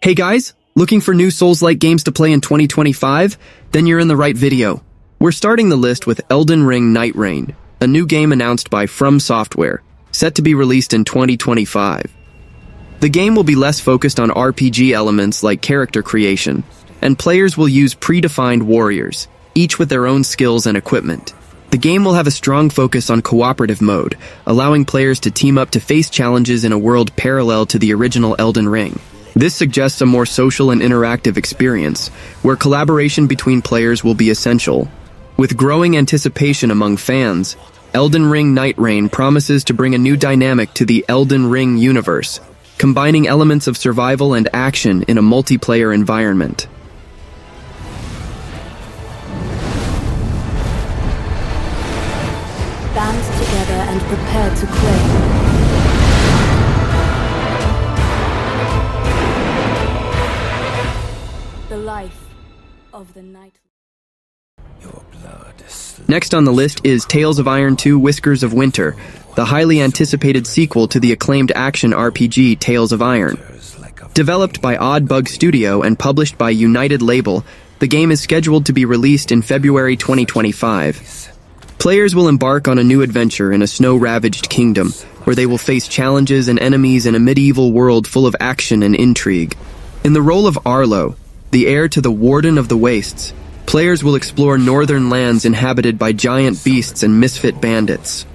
Hey guys, looking for new Souls-like games to play in 2025? Then you're in the right video. We're starting the list with Elden Ring Nightreign, a new game announced by From Software, set to be released in 2025. The game will be less focused on RPG elements like character creation, and players will use predefined warriors, each with their own skills and equipment. The game will have a strong focus on cooperative mode, allowing players to team up to face challenges in a world parallel to the original Elden Ring. This suggests a more social and interactive experience, where collaboration between players will be essential. With growing anticipation among fans, Elden Ring Nightreign promises to bring a new dynamic to the Elden Ring universe, combining elements of survival and action in a multiplayer environment. Band together and prepare to claim. The life of the night. Next on the list is Tales of Iron 2 Whiskers of Winter, the highly anticipated sequel to the acclaimed action RPG Tales of Iron. Developed by Odd Bug Studio and published by United Label, the game is scheduled to be released in February 2025. Players will embark on a new adventure in a snow-ravaged kingdom, where they will face challenges and enemies in a medieval world full of action and intrigue. In the role of Arlo, the heir to the Warden of the Wastes, players will explore northern lands inhabited by giant beasts and misfit bandits.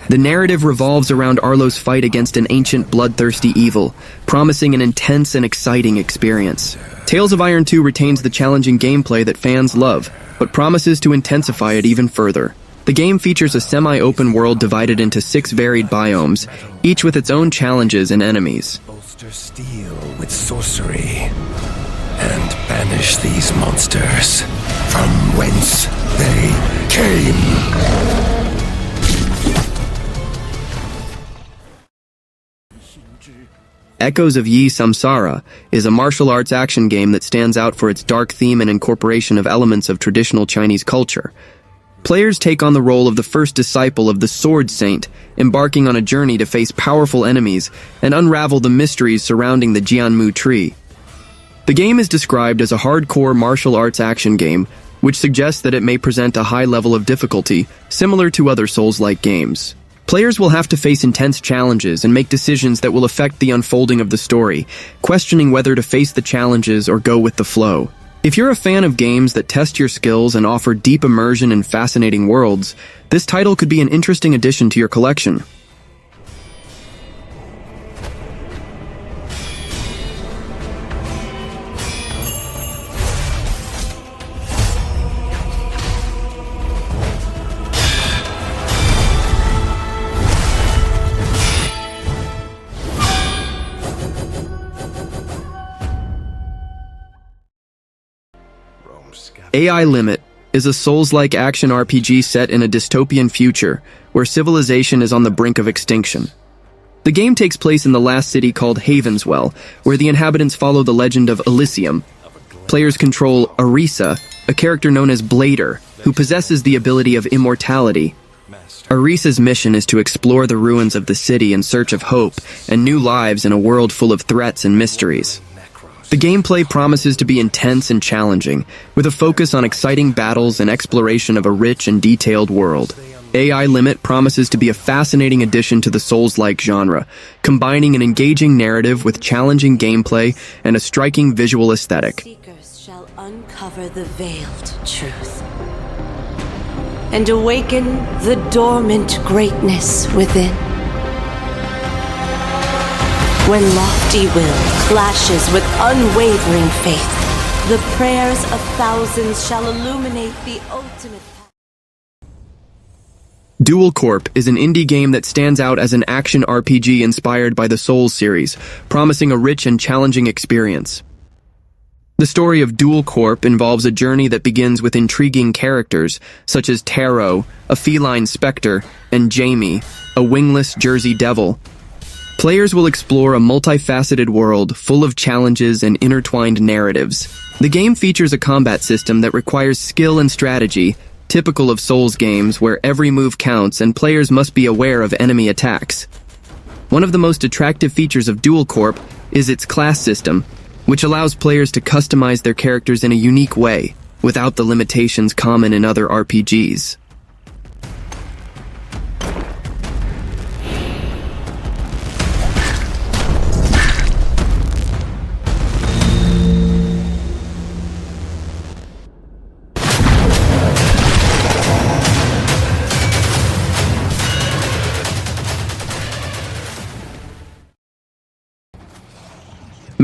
The narrative revolves around Arlo's fight against an ancient bloodthirsty evil, promising an intense and exciting experience. Tales of Iron 2 retains the challenging gameplay that fans love, but promises to intensify it even further. The game features a semi-open world divided into 6 varied biomes, each with its own challenges and enemies. Bolster steel with sorcery, and banish these monsters from whence they came. Echoes of Yi SAMSARA is a martial arts action game that stands out for its dark theme and incorporation of elements of traditional Chinese culture. Players take on the role of the first disciple of the Sword Saint, embarking on a journey to face powerful enemies and unravel the mysteries surrounding the Jianmu tree. The game is described as a hardcore martial arts action game, which suggests that it may present a high level of difficulty, similar to other Souls-like games. Players will have to face intense challenges and make decisions that will affect the unfolding of the story, questioning whether to face the challenges or go with the flow. If you're a fan of games that test your skills and offer deep immersion in fascinating worlds, this title could be an interesting addition to your collection. AI Limit is a Souls-like action RPG set in a dystopian future where civilization is on the brink of extinction. The game takes place in the last city called Havenswell, where the inhabitants follow the legend of Elysium. Players control Arisa, a character known as Blader, who possesses the ability of immortality. Arisa's mission is to explore the ruins of the city in search of hope and new lives in a world full of threats and mysteries. The gameplay promises to be intense and challenging, with a focus on exciting battles and exploration of a rich and detailed world. AI Limit promises to be a fascinating addition to the Souls-like genre, combining an engaging narrative with challenging gameplay and a striking visual aesthetic. Seekers shall uncover the veiled truth and awaken the dormant greatness within. When lofty will clashes with unwavering faith, the prayers of thousands shall illuminate the ultimate path. Duel Corp is an indie game that stands out as an action RPG inspired by the Souls series, promising a rich and challenging experience. The story of Duel Corp involves a journey that begins with intriguing characters, such as Taro, a feline specter, and Jamie, a wingless Jersey devil. Players will explore a multifaceted world full of challenges and intertwined narratives. The game features a combat system that requires skill and strategy, typical of Souls games where every move counts and players must be aware of enemy attacks. One of the most attractive features of Duel Corp is its class system. which allows players to customize their characters in a unique way, without the limitations common in other RPGs.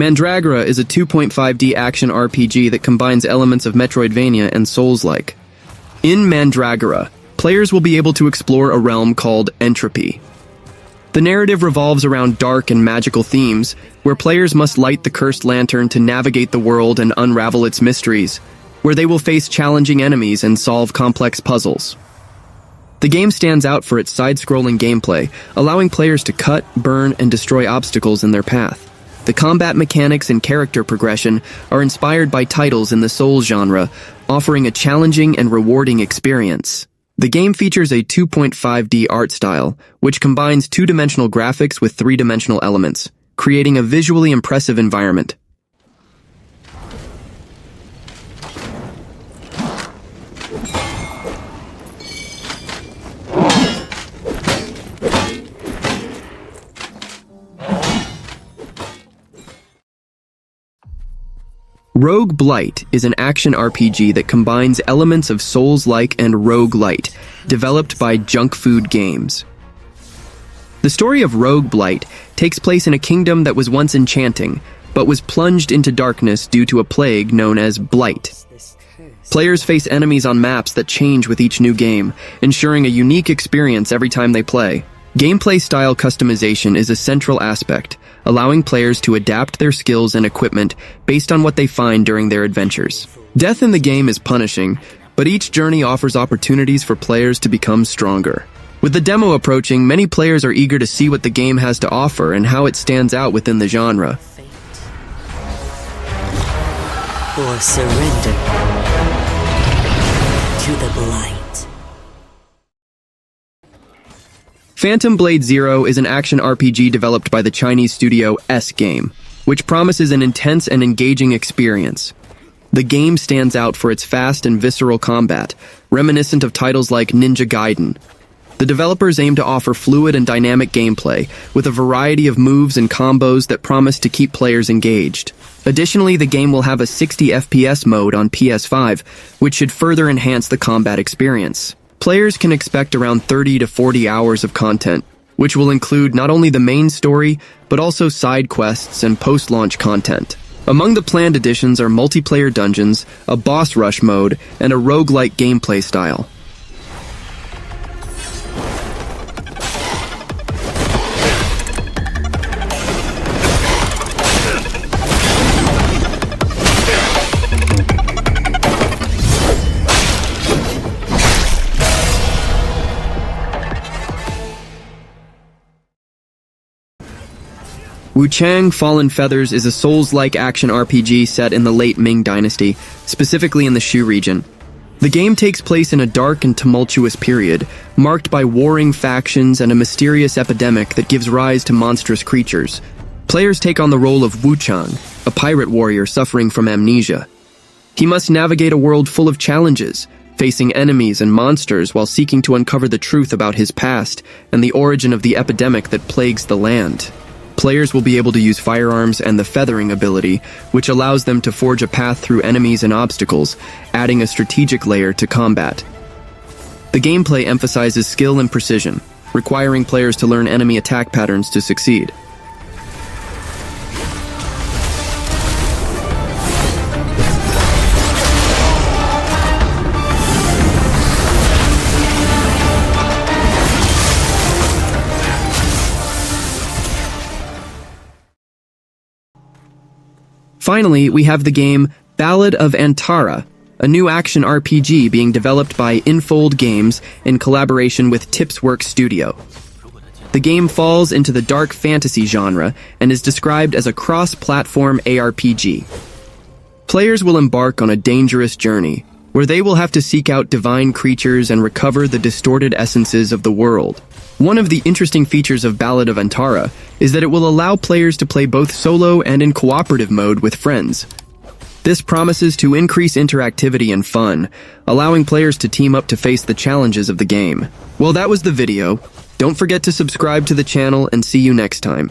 Mandragora is a 2.5D action RPG that combines elements of Metroidvania and Soulslike. In Mandragora, players will be able to explore a realm called Entropy. The narrative revolves around dark and magical themes, where players must light the cursed lantern to navigate the world and unravel its mysteries, where they will face challenging enemies and solve complex puzzles. The game stands out for its side-scrolling gameplay, allowing players to cut, burn, and destroy obstacles in their path. The combat mechanics and character progression are inspired by titles in the Souls genre, offering a challenging and rewarding experience. The game features a 2.5D art style, which combines two-dimensional graphics with three-dimensional elements, creating a visually impressive environment. Rogue Blight is an action RPG that combines elements of Soulslike and roguelite, developed by Junk Food Games. The story of Rogue Blight takes place in a kingdom that was once enchanting, but was plunged into darkness due to a plague known as Blight. Players face enemies on maps that change with each new game, ensuring a unique experience every time they play. Gameplay style customization is a central aspect, allowing players to adapt their skills and equipment based on what they find during their adventures. Death in the game is punishing, but each journey offers opportunities for players to become stronger. With the demo approaching, many players are eager to see what the game has to offer and how it stands out within the genre. Or surrender to the Blight. Phantom Blade Zero is an action RPG developed by the Chinese studio S-Game, which promises an intense and engaging experience. The game stands out for its fast and visceral combat, reminiscent of titles like Ninja Gaiden. The developers aim to offer fluid and dynamic gameplay, with a variety of moves and combos that promise to keep players engaged. Additionally, the game will have a 60 FPS mode on PS5, which should further enhance the combat experience. Players can expect around 30 to 40 hours of content, which will include not only the main story, but also side quests and post-launch content. Among the planned additions are multiplayer dungeons, a boss rush mode, and a roguelike gameplay style. Wuchang Fallen Feathers is a Souls-like action RPG set in the late Ming Dynasty, specifically in the Shu region. The game takes place in a dark and tumultuous period, marked by warring factions and a mysterious epidemic that gives rise to monstrous creatures. Players take on the role of Wuchang, a pirate warrior suffering from amnesia. He must navigate a world full of challenges, facing enemies and monsters while seeking to uncover the truth about his past and the origin of the epidemic that plagues the land. Players will be able to use firearms and the feathering ability, which allows them to forge a path through enemies and obstacles, adding a strategic layer to combat. The gameplay emphasizes skill and precision, requiring players to learn enemy attack patterns to succeed. Finally, we have the game Ballad of Antara, a new action RPG being developed by Infold Games in collaboration with Tipsworks Studio. The game falls into the dark fantasy genre and is described as a cross-platform ARPG. Players will embark on a dangerous journey, where they will have to seek out divine creatures and recover the distorted essences of the world. One of the interesting features of Ballad of Antara is that it will allow players to play both solo and in cooperative mode with friends. This promises to increase interactivity and fun, allowing players to team up to face the challenges of the game. Well, that was the video. Don't forget to subscribe to the channel and see you next time.